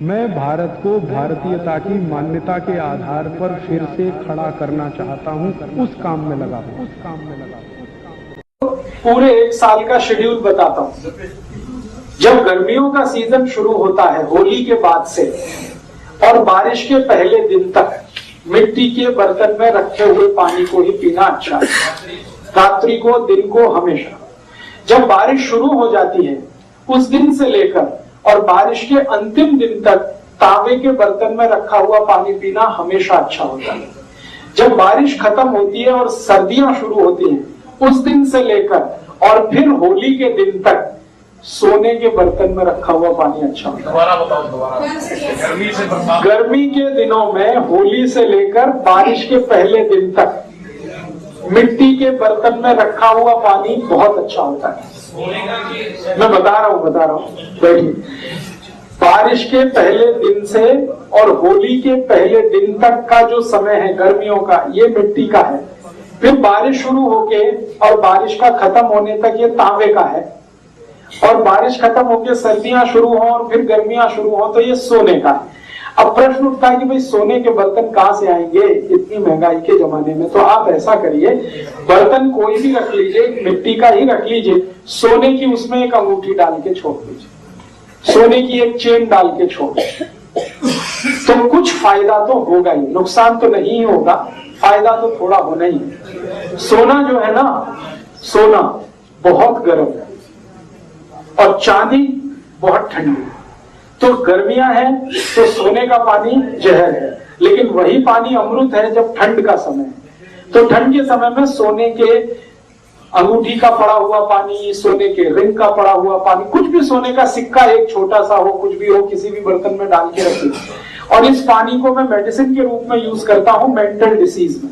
मैं भारत को भारतीयता की मान्यता के आधार पर फिर से खड़ा करना चाहता हूं, उस काम में लगा हूं। पूरे एक साल का शेड्यूल बताता हूं। जब गर्मियों का सीजन शुरू होता है होली के बाद से और बारिश के पहले दिन तक मिट्टी के बर्तन में रखे हुए पानी को ही पीना अच्छा है, रात्रि को, दिन को, हमेशा। जब बारिश शुरू हो जाती है उस दिन से लेकर और बारिश के अंतिम दिन तक तांबे के बर्तन में रखा हुआ पानी पीना हमेशा अच्छा होता है। जब बारिश खत्म होती है और सर्दियां शुरू होती हैं उस दिन से लेकर और फिर होली के दिन तक सोने के बर्तन में रखा हुआ पानी अच्छा होता है। दोबारा बताओ, दोबारा। गर्मी के दिनों में होली से लेकर बारिश के पहले दिन तक मिट्टी के बर्तन में रखा हुआ पानी बहुत अच्छा होता है। मैं बता रहा हूँ बैठिए। बारिश के पहले दिन से और होली के पहले दिन तक का जो समय है गर्मियों का, ये मिट्टी का है। फिर बारिश शुरू होके और बारिश का खत्म होने तक ये तांबे का है। और बारिश खत्म होके सर्दियां शुरू हो और फिर गर्मियां शुरू हो तो ये सोने का है। अब प्रश्न उठता है कि भाई सोने के बर्तन कहां से आएंगे इतनी महंगाई के जमाने में। तो आप ऐसा करिए, बर्तन कोई भी रख लीजिए, मिट्टी का ही रख लीजिए, सोने की उसमें एक अंगूठी डाल के छोड़ दीजिए, सोने की एक चेन डाल के छोड़ दीजिए, तो कुछ फायदा तो होगा ही, नुकसान तो नहीं होगा, फायदा तो थोड़ा होना ही है। सोना जो है ना, सोना बहुत गर्म है और चांदी बहुत ठंडी है। तो गर्मियां हैं तो सोने का पानी जहर है, लेकिन वही पानी अमृत है जब ठंड का समय है। तो ठंड के समय में सोने के अंगूठी का पड़ा हुआ पानी, सोने के रिंग का पड़ा हुआ पानी, कुछ भी सोने का सिक्का एक छोटा सा हो, कुछ भी हो, किसी भी बर्तन में डाल के रखिए। और इस पानी को मैं मेडिसिन के रूप में यूज करता हूं मेंटल डिसीज में।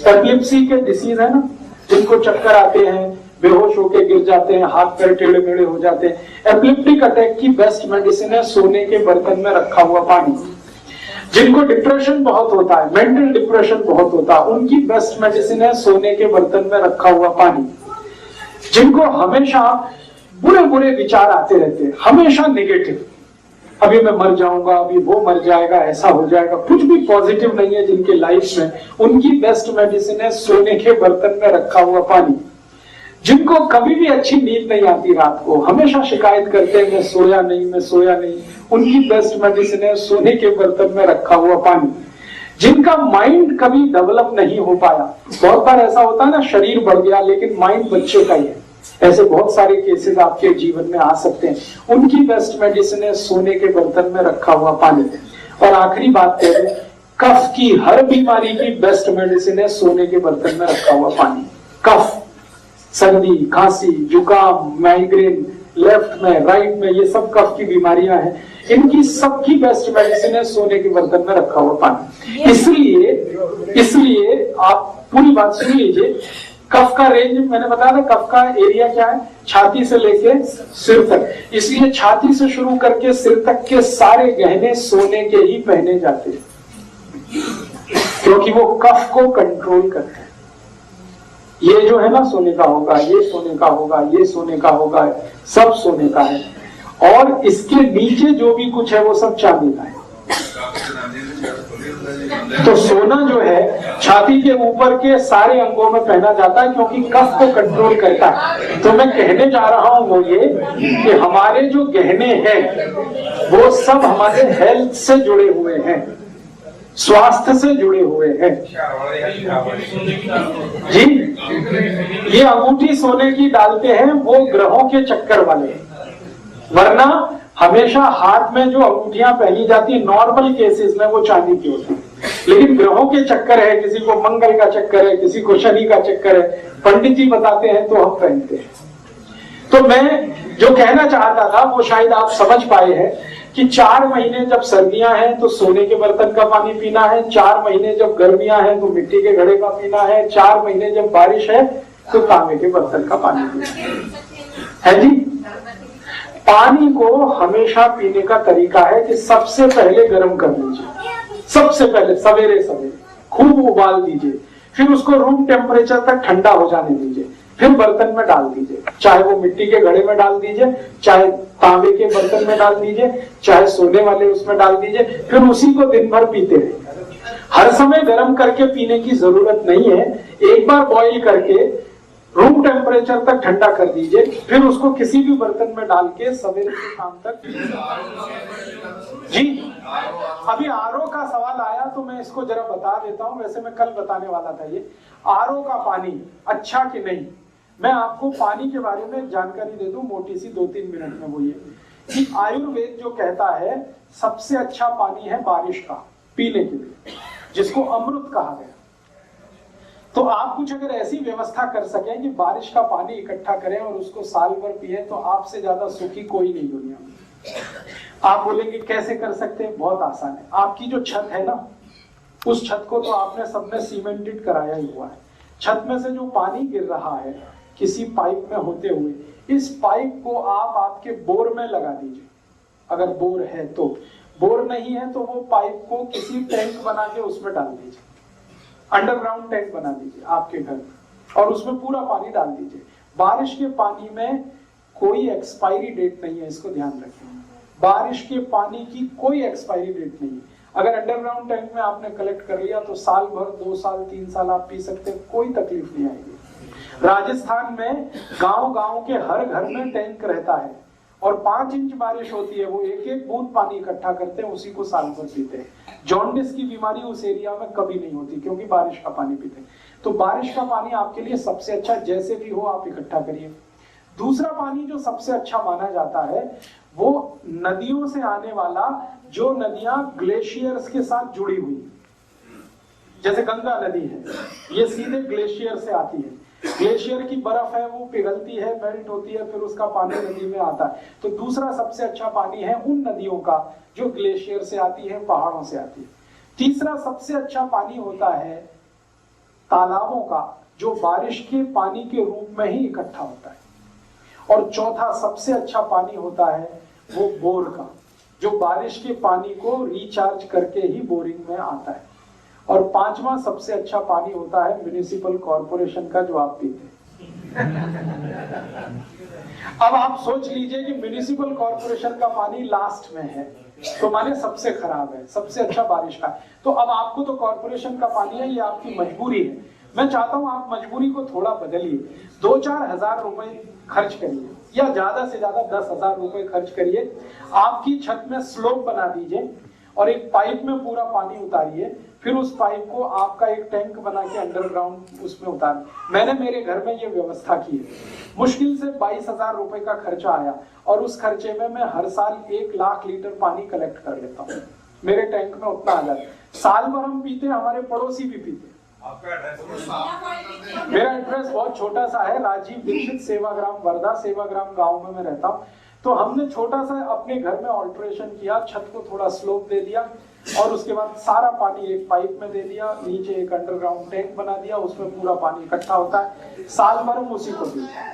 एपिलेप्सी के डिसीज है ना, जिनको चक्कर आते हैं, बेहोश होके गिर जाते हैं, हाथ पैर टेढ़े मेढ़े हो जाते हैं, एपिलेप्टिक अटैक की बेस्ट मेडिसिन है सोने के बर्तन में रखा हुआ पानी। जिनको डिप्रेशन बहुत होता है, मेंटल डिप्रेशन बहुत होता है, उनकी बेस्ट मेडिसिन है सोने के बर्तन में रखा हुआ पानी। जिनको हमेशा बुरे बुरे विचार आते रहते हैं, हमेशा नेगेटिव, अभी मैं मर जाऊंगा, अभी वो मर जाएगा, ऐसा हो जाएगा, कुछ भी पॉजिटिव नहीं है जिनके लाइफ में, उनकी बेस्ट मेडिसिन है सोने के बर्तन में रखा हुआ पानी। जिनको कभी भी अच्छी नींद नहीं आती, रात को हमेशा शिकायत करते हैं मैं सोया नहीं, उनकी बेस्ट मेडिसिन है सोने के बर्तन में रखा हुआ पानी। जिनका माइंड कभी डेवलप नहीं हो पाया, बहुत बार ऐसा होता है ना, शरीर बढ़ गया लेकिन माइंड बच्चे का ही है, ऐसे बहुत सारे केसेस आपके जीवन में आ सकते हैं, उनकी बेस्ट मेडिसिन है सोने के बर्तन में रखा हुआ पानी। और आखिरी बात करें, कफ की हर बीमारी की बेस्ट मेडिसिन है सोने के बर्तन में रखा हुआ पानी। कफ, सर्दी, खांसी, जुकाम, माइग्रेन, लेफ्ट में, राइट में, ये सब कफ की बीमारियां हैं, इनकी सबकी बेस्ट मेडिसिन है सोने के बर्तन में रखा हुआ पानी। इसलिए आप पूरी बात सुन लीजिए। कफ का रेंज मैंने बताया था, कफ का एरिया क्या है, छाती से लेके सिर तक। इसलिए छाती से शुरू करके सिर तक के सारे गहने सोने के ही पहने जाते हैं, क्योंकि वो कफ को कंट्रोल करते हैं। ये जो है ना सोने का होगा, ये सोने का होगा, ये सोने का होगा, सब सोने का है। और इसके नीचे जो भी कुछ है वो सब चांदी का है। तो सोना जो है छाती के ऊपर के सारे अंगों में पहना जाता है क्योंकि कफ को कंट्रोल करता है। तो मैं कहने जा रहा हूं वो ये कि हमारे जो गहने हैं वो सब हमारे हेल्थ से जुड़े हुए हैं, स्वास्थ्य से जुड़े हुए हैं जी। ये अंगूठी सोने की डालते हैं वो ग्रहों के चक्कर वाले, वरना हमेशा हाथ में जो अंगूठियां पहनी जाती है नॉर्मल केसेस में वो चांदी की होती है। लेकिन ग्रहों के चक्कर है, किसी को मंगल का चक्कर है, किसी को शनि का चक्कर है, पंडित जी बताते हैं तो हम पहनते हैं। तो मैं जो कहना चाहता था वो शायद आप समझ पाए हैं कि 4 महीने जब सर्दियां हैं तो सोने के बर्तन का पानी पीना है, 4 महीने जब गर्मियां हैं तो मिट्टी के घड़े का पीना है, 4 महीने जब बारिश है तो तांबे के बर्तन का पानी पीना है जी। पानी को हमेशा पीने का तरीका है कि सबसे पहले गर्म कर लीजिए, सबसे पहले सवेरे सवेरे खूब उबाल दीजिए, फिर उसको रूम टेम्परेचर तक ठंडा हो जाने दीजिए, फिर बर्तन में डाल दीजिए, चाहे वो मिट्टी के घड़े में डाल दीजिए, चाहे तांबे के बर्तन में डाल दीजिए, चाहे सोने वाले उसमें डाल दीजिए, फिर उसी को दिन भर पीते रहिए। हर समय गर्म करके पीने की जरूरत नहीं है, एक बार बॉईल करके रूम टेम्परेचर तक ठंडा कर दीजिए, फिर उसको किसी भी बर्तन में डाल के सवेरे से शाम तक। जी अभी आरओ का सवाल आया तो मैं इसको जरा बता देता हूं, वैसे मैं कल बताने वाला था। ये आरओ का पानी अच्छा कि नहीं, मैं आपको पानी के बारे में जानकारी दे दूं मोटी सी 2-3 मिनट में। वो ये कि आयुर्वेद जो कहता है सबसे अच्छा पानी है बारिश का पीने के लिए, जिसको अमृत कहा गया। तो आप कुछ अगर ऐसी व्यवस्था कर सकें कि बारिश का पानी इकट्ठा करें और उसको साल भर पिए, तो आपसे ज्यादा सुखी कोई नहीं दुनिया में। आप बोलेंगे कैसे कर सकते हैं? बहुत आसान है। आपकी जो छत है ना, उस छत को तो आपने सबने सीमेंटेड कराया ही हुआ है। छत में से जो पानी गिर रहा है किसी पाइप में होते हुए, इस पाइप को आप आपके बोर में लगा दीजिए, अगर बोर है तो। बोर नहीं है तो वो पाइप को किसी टैंक बना के उसमें डाल दीजिए, अंडरग्राउंड टैंक बना दीजिए आपके घर में, और उसमें पूरा पानी डाल दीजिए। बारिश के पानी में कोई एक्सपायरी डेट नहीं है, इसको ध्यान रखें। बारिश के पानी की कोई एक्सपायरी डेट नहीं है। अगर अंडरग्राउंड टैंक में आपने कलेक्ट कर लिया तो साल भर, 2 साल, 3 साल आप पी सकते हैं, कोई तकलीफ नहीं आएगी। राजस्थान में गांव-गांव के हर घर में टैंक रहता है, और 5 इंच बारिश होती है, वो एक एक बूंद पानी इकट्ठा करते हैं, उसी को साल भर पीते हैं। जॉन्डिस की बीमारी उस एरिया में कभी नहीं होती, क्योंकि बारिश का पानी पीते हैं। तो बारिश का पानी आपके लिए सबसे अच्छा, जैसे भी हो आप इकट्ठा करिए। दूसरा पानी जो सबसे अच्छा माना जाता है वो नदियों से आने वाला, जो नदियां ग्लेशियर्स के साथ जुड़ी हुई, जैसे गंगा नदी है, ये सीधे ग्लेशियर से आती है। ग्लेशियर की बर्फ है, वो पिघलती है, मेल्ट होती है, फिर उसका पानी नदी में आता है। तो दूसरा सबसे अच्छा पानी है उन नदियों का जो ग्लेशियर से आती है, पहाड़ों से आती है। तीसरा सबसे अच्छा पानी होता है तालाबों का, जो बारिश के पानी के रूप में ही इकट्ठा होता है। और चौथा सबसे अच्छा पानी होता है वो बोर का, जो बारिश के पानी को रिचार्ज करके ही बोरिंग में आता है। और 5वां सबसे अच्छा पानी होता है म्युनिसिपल कॉर्पोरेशन का, जो आप पीते हैं। अब आप सोच लीजिए कि म्युनिसिपल कॉर्पोरेशन का पानी लास्ट में है, तो माने सबसे खराब है, सबसे अच्छा बारिश का। तो अब आपको तो कॉर्पोरेशन का पानी है, ये आपकी मजबूरी है। मैं चाहता हूं आप मजबूरी को थोड़ा बदलिए, 2-4 हजार रुपए खर्च करिए, या ज्यादा से ज्यादा 10,000 रुपए खर्च करिए। आपकी छत में स्लोप बना दीजिए और एक पाइप में पूरा पानी उतारिए, फिर उस पाइप को आपका एक टैंक बना के अंडरग्राउंड उसमें उतार। मैंने मेरे घर में ये व्यवस्था की है। मुश्किल से 22,000 रुपए का खर्चा आया, और उस खर्चे में मैं हर साल 1 लाख लीटर पानी कलेक्ट कर लेता हूँ। मेरे टैंक में उतना आ जाता है, साल भर हम पीते, हमारे पड़ोसी भी पीते। मेरा एड्रेस बहुत छोटा सा है, राजीव दीक्षित सेवाग्राम, वर्धा सेवाग्राम गांव में मैं रहता हूँ। तो हमने छोटा सा अपने घर में ऑल्टरेशन किया, छत को थोड़ा स्लोप दे दिया, और उसके बाद सारा पानी एक पाइप में दे दिया, नीचे एक अंडरग्राउंड टैंक बना दिया, उसमें पूरा पानी इकट्ठा होता है, साल भर हम उसी को पीते हैं।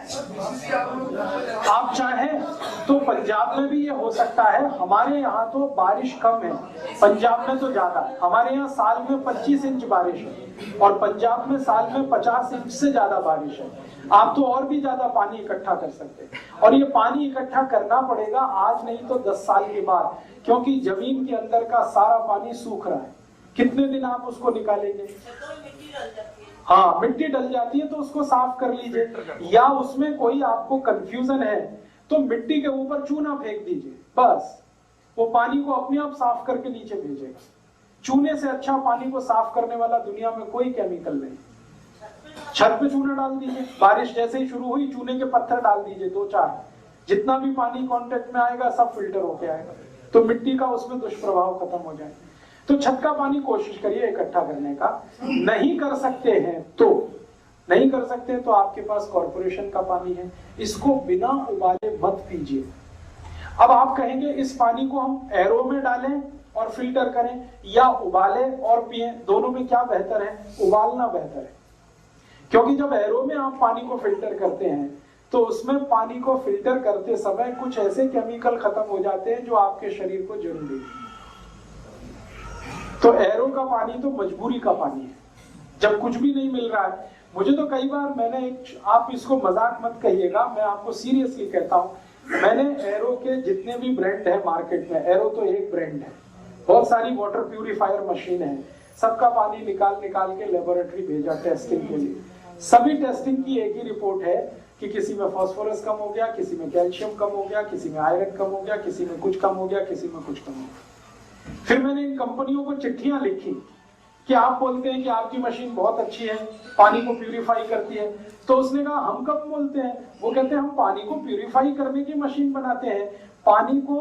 आप चाहें तो पंजाब में भी ये हो सकता है। हमारे यहाँ तो बारिश कम है, पंजाब में तो ज्यादा। हमारे यहाँ साल में 25 इंच बारिश है, और पंजाब में साल में 50 इंच से ज्यादा बारिश है। आप तो और भी ज्यादा पानी इकट्ठा कर सकते हैं, और ये पानी इकट्ठा करना पड़ेगा आज नहीं तो 10 साल के बाद, क्योंकि जमीन के अंदर का सारा पानी सूख रहा है। कितने दिन आप उसको निकालेंगे? हाँ, मिट्टी डल जाती है, तो उसको साफ कर लीजिए। या उसमें कोई आपको कंफ्यूजन है तो मिट्टी के ऊपर चूना फेंक दीजिए, बस वो पानी को अपने आप साफ करके नीचे भेजेगा। चूने से अच्छा पानी को साफ करने वाला दुनिया में कोई केमिकल नहीं। छत पे चूना डाल दीजिए, बारिश जैसे ही शुरू हुई चूने के पत्थर डाल दीजिए 2-4, जितना भी पानी कांटेक्ट में आएगा सब फिल्टर होके आएगा, तो मिट्टी का उसमें दुष्प्रभाव खत्म हो जाए। तो छत का पानी कोशिश करिए इकट्ठा करने का। नहीं कर सकते हैं तो आपके पास कॉर्पोरेशन का पानी है, इसको बिना उबाले मत पीजिए। अब आप कहेंगे इस पानी को हम एरो में डालें और फिल्टर करें, या उबाले और पिए, दोनों में क्या बेहतर है? उबालना बेहतर है, क्योंकि जब एरो में आप पानी को फिल्टर करते हैं तो उसमें पानी को फिल्टर करते समय कुछ ऐसे केमिकल खत्म हो जाते हैं जो आपके शरीर को जरूरी है। तो एरो का पानी तो मजबूरी का पानी है, जब कुछ भी नहीं मिल रहा है। मुझे तो कई बार आप इसको मजाक मत कहिएगा, मैं आपको सीरियसली कहता हूं, मैंने एरो के जितने भी ब्रांड है मार्केट में, एरो तो एक ब्रांड है, बहुत सारी वाटर प्यूरिफायर मशीन है, सबका पानी निकाल निकाल के लेबोरेटरी भेजा टेस्टिंग के लिए। सभी टेस्टिंग की एक ही रिपोर्ट है कि किसी में फास्फोरस कम हो गया, किसी में कैल्शियम कम हो गया, किसी में आयरन कम हो गया, किसी में कुछ कम हो गया, किसी में कुछ कम हो गया। फिर मैंने इन कंपनियों को चिट्ठियां लिखी कि आप बोलते हैं कि आपकी मशीन बहुत अच्छी है, पानी को प्यूरिफाई करती है। तो उसने कहा हम कब बोलते हैं? वो कहते हैं हम पानी को प्यूरिफाई करने की मशीन बनाते हैं, पानी को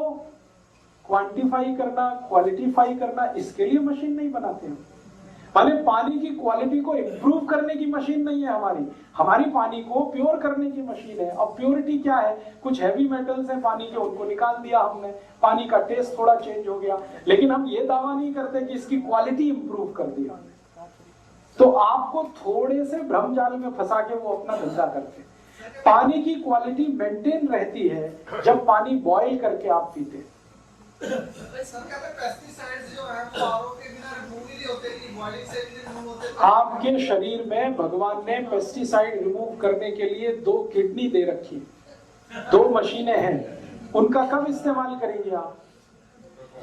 क्वांटिफाई करना, क्वालिटीफाई करना, इसके लिए मशीन नहीं बनाते हैं। माने पानी की क्वालिटी को इंप्रूव करने की मशीन नहीं है हमारी पानी को प्योर करने की मशीन है। अब प्योरिटी क्या है? कुछ हैवी मेटल्स हैं पानी के, उनको निकाल दिया हमने, पानी का टेस्ट थोड़ा चेंज हो गया, लेकिन हम ये दावा नहीं करते कि इसकी क्वालिटी इंप्रूव कर दी हमने। तो आपको थोड़े से भ्रमजाल में फंसा के वो अपना धंधा करते हैं। पानी की क्वालिटी मेंटेन रहती है जब पानी बॉयल करके आप पीते हैं। आपके शरीर में भगवान ने पेस्टिसाइड रिमूव करने के लिए 2 किडनी दे रखी है, 2 मशीनें हैं, उनका कब इस्तेमाल करेंगे आप?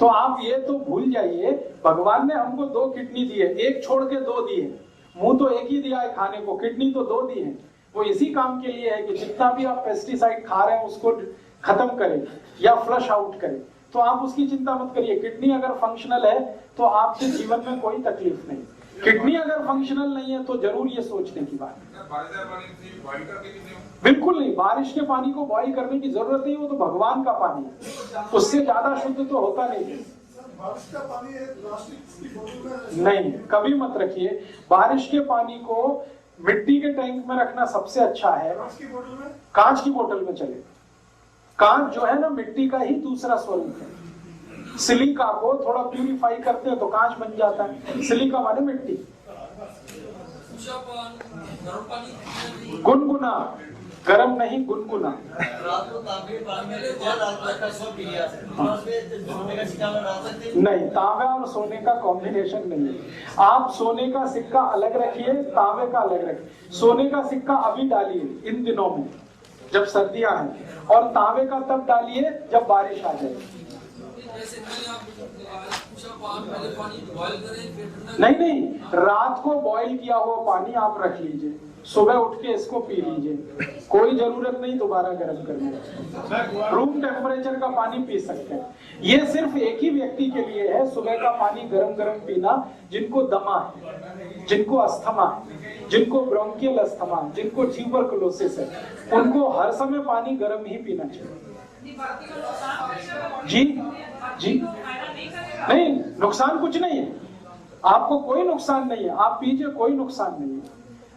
तो आप ये तो भूल जाइए, भगवान ने हमको 2 किडनी दी है, एक छोड़ के 2 दी है। मुंह तो एक ही दिया है खाने को, किडनी तो 2 दी है। वो इसी काम के लिए है कि जितना भी आप पेस्टिसाइड खा रहे हैं उसको खत्म करें या फ्लश आउट करें। तो आप उसकी चिंता मत करिए। किडनी अगर फंक्शनल है तो आपके जीवन में कोई तकलीफ नहीं। किडनी अगर फंक्शनल नहीं है तो जरूर ये सोचने की बात है। बिल्कुल नहीं, बारिश के पानी को बॉईल करने की जरूरत नहीं, वो तो भगवान का पानी है, उससे ज्यादा शुद्ध तो होता नहीं। बारिश का पानी नहीं, कभी मत रखिए। बारिश के पानी को मिट्टी के टैंक में रखना सबसे अच्छा है। कांच की बोतल में चले। कांच जो है ना मिट्टी का ही दूसरा स्वरूप है। सिलिका को थोड़ा प्यूरिफाई करते हैं तो कांच बन जाता है। सिलिका माने मिट्टी। गुनगुना, गरम नहीं, गुनगुना। नहीं, तांबा और सोने का कॉम्बिनेशन नहीं है। आप सोने का सिक्का अलग रखिए, तांबे का अलग रखिए। सोने का सिक्का अभी डालिए इन दिनों में जब सर्दियां हैं, और तांबे का तब डालिए जब बारिश आ जाए। नहीं, रात को बॉईल किया हुआ पानी आप रख लीजिए, सुबह उठ के इसको पी लीजिए, कोई जरूरत नहीं दोबारा गर्म करने। रूम टेम्परेचर का पानी पी सकते हैं। ये सिर्फ एक ही व्यक्ति के लिए है, सुबह का पानी गरम गरम पीना, जिनको दमा है, जिनको अस्थमा है, जिनको ब्रोंकियल अस्थमा, जिनको ट्यूबरकुलोसिस है, उनको हर समय पानी गरम ही पीना चाहिए। जी नहीं, नुकसान कुछ नहीं है, आपको कोई नुकसान नहीं है, आप पीजिए, कोई नुकसान नहीं है।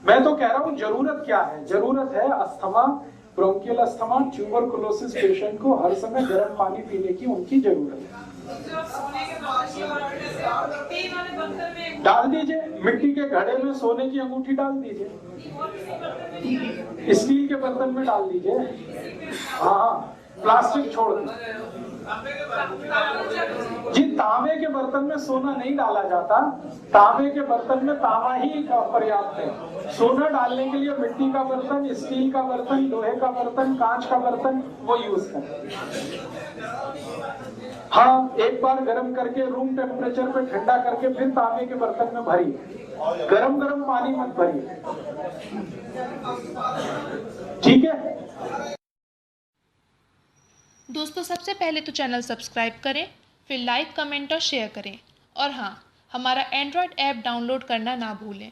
मैं तो कह रहा हूं जरूरत क्या है? जरूरत है asthma, bronchial asthma, tuberculosis patient को हर समय गर्म पानी पीने की उनकी जरूरत है। डाल दीजिए, मिट्टी के घड़े में सोने की अंगूठी डाल दीजिए, स्टील के बर्तन में डाल दीजिए। हाँ, प्लास्टिक छोड़ दीजिए। जी, तांबे के बर्तन में सोना नहीं डाला जाता, तांबे के बर्तन में तांबा ही पर्याप्त है। सोना डालने के लिए मिट्टी का बर्तन, स्टील का बर्तन, लोहे का बर्तन, कांच का बर्तन वो यूज करें। हाँ, एक बार गर्म करके रूम टेम्परेचर पे ठंडा करके फिर तांबे के बर्तन में भरिए, गरम गरम पानी मत भरिए, ठीक है? दोस्तों, सबसे पहले तो चैनल सब्सक्राइब करें, फिर लाइक, कमेंट और शेयर करें, और हाँ, हमारा एंड्रॉयड ऐप डाउनलोड करना ना भूलें।